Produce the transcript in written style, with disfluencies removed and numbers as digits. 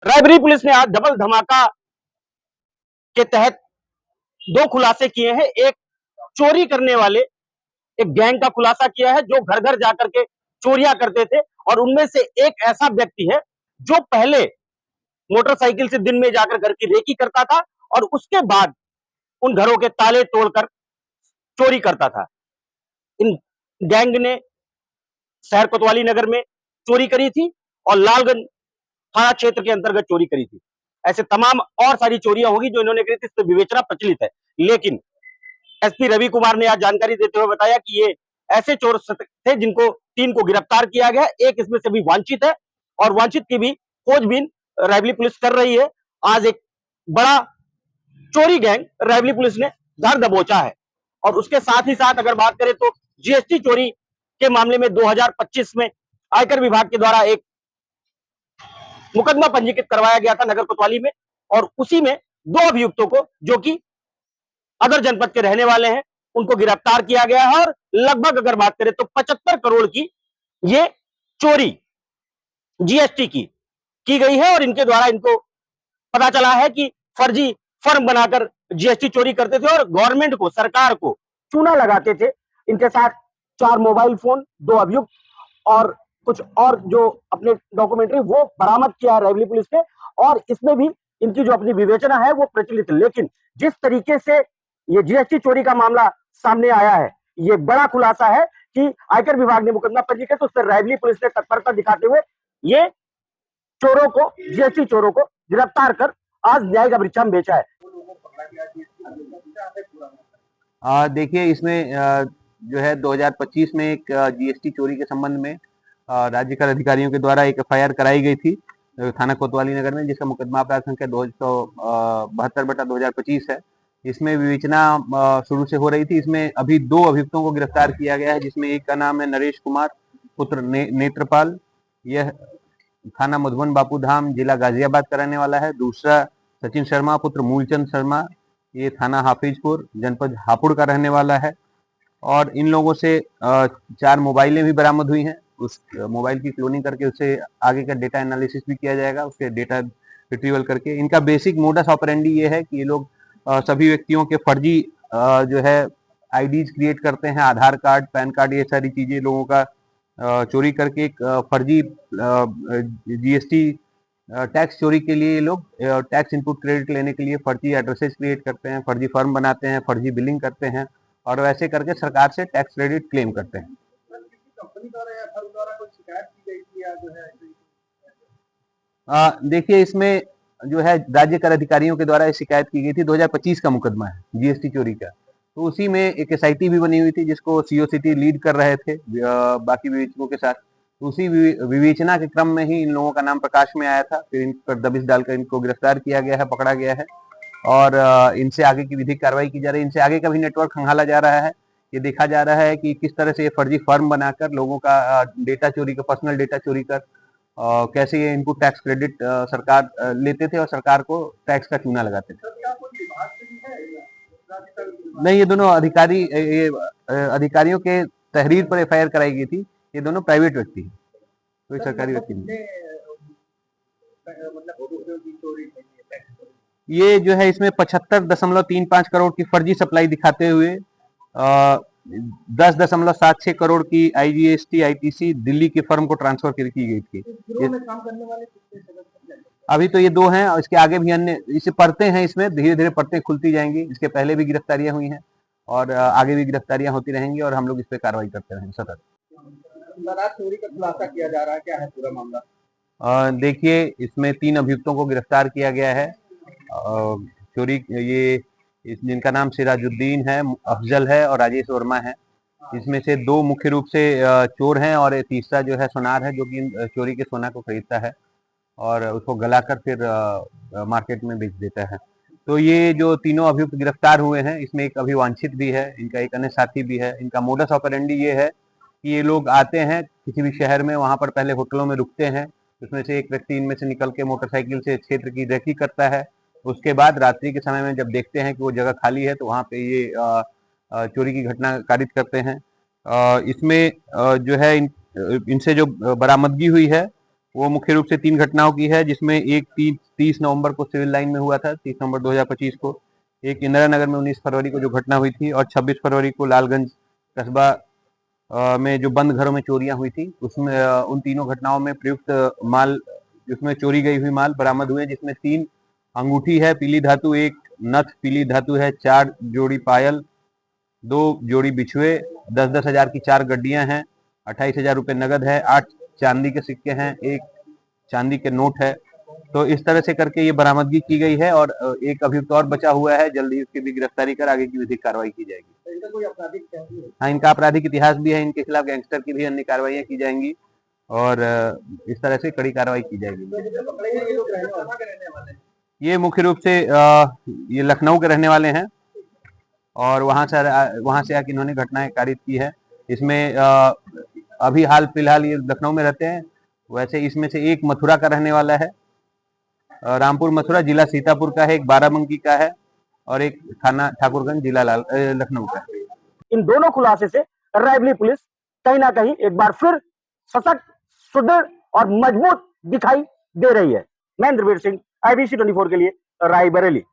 Raebareli police ने आज double धमाका के तहत दो खुलासे किए हैं। एक चोरी करने वाले एक गैंग का खुलासा किया है जो घर घर जाकर के चोरियां करते थे, और उनमें से एक ऐसा व्यक्ति है जो पहले मोटरसाइकिल से दिन में जाकर घर की रेकी करता था और उसके बाद उन घरों के ताले तोड़कर चोरी करता था। इन गैंग ने शहर कोतवाली नगर में चोरी करी थी और लालगंज थाना क्षेत्र के अंतर्गत चोरी करी थी। ऐसे तमाम और सारी चोरियां होगी जो इन्होंने करी थी, इस पर विवेचना प्रचलित है। लेकिन एसपी रवि कुमार ने आज जानकारी देते हुए बताया कि ये ऐसे चोर थे जिनको 3 को गिरफ्तार किया गया, एक इसमें से भी वांछित है और वांछित की भी खोजबीन रायबरेली पुलिस कर रही है। आज एक बड़ा चोरी गैंग रायबरेली पुलिस ने धर दबोचा है। और उसके साथ ही साथ अगर बात करें तो जीएसटी चोरी के मामले में 2025 में आयकर विभाग के द्वारा एक मुकदमा पंजीकृत करवाया गया था नगर कोतवाली में, और उसी में 2 अभियुक्तों को जो कि अदर जनपद के रहने वाले हैं उनको गिरफ्तार किया गया है। और लगभग अगर बात करें तो 75 करोड़ की ये चोरी जीएसटी की गई है, और इनके द्वारा इनको पता चला है कि फर्जी फर्म बनाकर जीएसटी चोरी करते थे और गवर्नमेंट को, सरकार को चूना लगाते थे। इनके साथ 4 मोबाइल फोन, 2 अभियुक्त और कुछ और जो अपने डॉक्यूमेंट्री वो बरामद किया है रायबरेली पुलिस ने, और इसमें भी इनकी जो अपनी विवेचना है वो प्रचलित है। लेकिन जिस तरीके से ये जीएसटी चोरी का मामला सामने आया है, ये बड़ा खुलासा है कि आयकर विभाग ने मुकदमा पंजीकृत, उस पर रायबरेली पुलिस ने तत्परता दिखाते हुए ये चोरों को, जीएसटी चोरों को गिरफ्तार कर आज न्यायिक अभिरक्षा में भेजा है। देखिए इसमें जो है 2025 में एक जीएसटी चोरी के संबंध में राज्य कर अधिकारियों के द्वारा एक एफआईआर कराई गई थी थाना कोतवाली नगर में, जिसका मुकदमा अपराध संख्या 272/2025 है। इसमें विवेचना शुरू से हो रही थी। इसमें अभी 2 अभियुक्तों को गिरफ्तार किया गया है, जिसमें एक का नाम है नरेश कुमार पुत्र नेत्रपाल, यह थाना मधुबन बापूधाम जिला गाजियाबाद का रहने वाला है। दूसरा सचिन शर्मा पुत्र मूलचंद शर्मा, ये थाना हाफिजपुर जनपद हापुड़ का रहने वाला है। और इन लोगों से 4 मोबाइलें भी बरामद हुई हैं। उस मोबाइल की क्लोनिंग करके उससे आगे का डेटा एनालिसिस भी किया जाएगा, उसके डेटा रिट्रीवल करके। इनका बेसिक मोडस ऑपरेंडी ये है कि ये लोग सभी व्यक्तियों के फर्जी जो है आईडीज क्रिएट करते हैं, आधार कार्ड, पैन कार्ड, ये सारी चीजें लोगों का चोरी करके एक फर्जी जीएसटी टैक्स चोरी के लिए ये लोग टैक्स इनपुट क्रेडिट लेने के लिए फर्जी एड्रेसेस क्रिएट करते हैं, फर्जी फर्म बनाते हैं, फर्जी बिलिंग करते हैं और वैसे करके सरकार से टैक्स क्रेडिट क्लेम करते हैं। देखिए इसमें जो है राज्य कर अधिकारियों के द्वारा शिकायत की गई थी। 2025 का मुकदमा है जीएसटी चोरी का, तो उसी में एक एसआईटी भी बनी हुई थी जिसको सीओसीटी लीड कर रहे थे बाकी विवेचकों के साथ। उसी विवेचना के क्रम में ही इन लोगों का नाम प्रकाश में आया था, फिर इन पर दबिश डालकर इनको गिरफ्तार किया गया है, पकड़ा गया है और इनसे आगे की विधिक कार्रवाई की जा रही है। इनसे आगे का भी नेटवर्क खंगाला जा रहा है। ये देखा जा रहा है कि किस तरह से ये फर्जी फर्म बनाकर लोगों का डेटा चोरी कर, पर्सनल डेटा चोरी कर कैसे ये इनपुट टैक्स क्रेडिट सरकार लेते थे और सरकार को टैक्स का चूना लगाते थे। नहीं, ये दोनों अधिकारी, ये अधिकारियों के तहरीर पर एफआईआर कराई गई थी। ये दोनों प्राइवेट व्यक्ति हैं, कोई सरकारी व्यक्ति नहीं। ये जो है इसमें 75.35 करोड़ की फर्जी सप्लाई दिखाते हुए 10.76 करोड़ की आईजीएसटी आईटीसी दिल्ली की फर्म को ट्रांसफर की गई थी। अभी तो ये 2 हैं और इसके आगे भी अन्य इसे परतें हैं, इसमें धीरे धीरे परतें खुलती जाएंगी। इसके पहले भी गिरफ्तारियां हुई हैं और आगे भी गिरफ्तारियां होती रहेंगी और हम लोग इस पे कार्रवाई करते रहेंगे सतत। चोरी का खुलासा किया जा रहा है, क्या है पूरा मामला? देखिए इसमें 3 अभियुक्तों को गिरफ्तार किया गया है। चोरी ये जिनका नाम सिराजुद्दीन है, अफजल है और राजेश वर्मा है। इसमें से 2 मुख्य रूप से चोर हैं और तीसरा जो है सोनार है, जो कि चोरी के सोना को खरीदता है और उसको गलाकर फिर मार्केट में बेच देता है। तो ये जो तीनों अभियुक्त गिरफ्तार हुए हैं, इसमें एक अभिवांछित भी है, इनका एक अन्य साथी भी है। इनका मोडस ऑपरेंडी ये है कि ये लोग आते हैं किसी भी शहर में, वहां पर पहले होटलों में रुकते हैं। उसमें से एक व्यक्ति इनमें से निकल के मोटरसाइकिल से क्षेत्र की रेकी करता है। उसके बाद रात्रि के समय में जब देखते हैं कि वो जगह खाली है तो वहाँ पे ये चोरी की घटना कारित करते हैं। इसमें जो है इनसे जो बरामदगी हुई है वो मुख्य रूप से 3 घटनाओं की है, जिसमें एक 30 नवंबर को सिविल लाइन में हुआ था, 30 नवंबर 2025 को, एक इंदिरा नगर में 19 फरवरी को जो घटना हुई थी, और 26 फरवरी को लालगंज कस्बा में जो बंद घरों में चोरियां हुई थी, उसमें उन तीनों घटनाओं में प्रयुक्त माल, जिसमें चोरी गई हुई माल बरामद हुए, जिसमें 3 अंगूठी है पीली धातु, 1 नथ पीली धातु है, 4 जोड़ी पायल, 2 जोड़ी बिछुए, 10-10 हजार की 4 गड्डियां हैं, 28,000 रुपये नगद है, 8 चांदी के सिक्के हैं, 1 चांदी के नोट है। तो इस तरह से करके ये बरामदगी की गई है, और एक अभियुक्त और बचा हुआ है, जल्द ही उसकी भी गिरफ्तारी कर आगे की विधिक कार्रवाई की जाएगी। तो इनका कोई आपराधिक इतिहास है? हाँ, इनका आपराधिक इतिहास भी है, इनके खिलाफ गैंगस्टर की भी अन्य कार्रवाइयाँ की जाएंगी, और इस तरह से कड़ी कार्रवाई की जाएगी। तो जितने पकड़े गए ये लोग कहाँ के रहने वाले हैं? ये मुख्य रूप से ये लखनऊ के रहने वाले हैं, और वहां से आके इन्होंने घटनाएं कारित की है। इसमें अभी हाल फिलहाल ये लखनऊ में रहते हैं। वैसे इसमें से एक मथुरा का रहने वाला है, रामपुर मथुरा जिला सीतापुर का है, एक बाराबंकी का है, और एक थाना ठाकुरगंज जिला लखनऊ का है। इन दोनों खुलासे से रायबरेली पुलिस कहीं ना कहीं एक बार फिर सशक्त, सुदृढ़ और मजबूत दिखाई दे रही है। मैं इंद्रवीर सिंह, IBC 24 के लिए रायबरेली।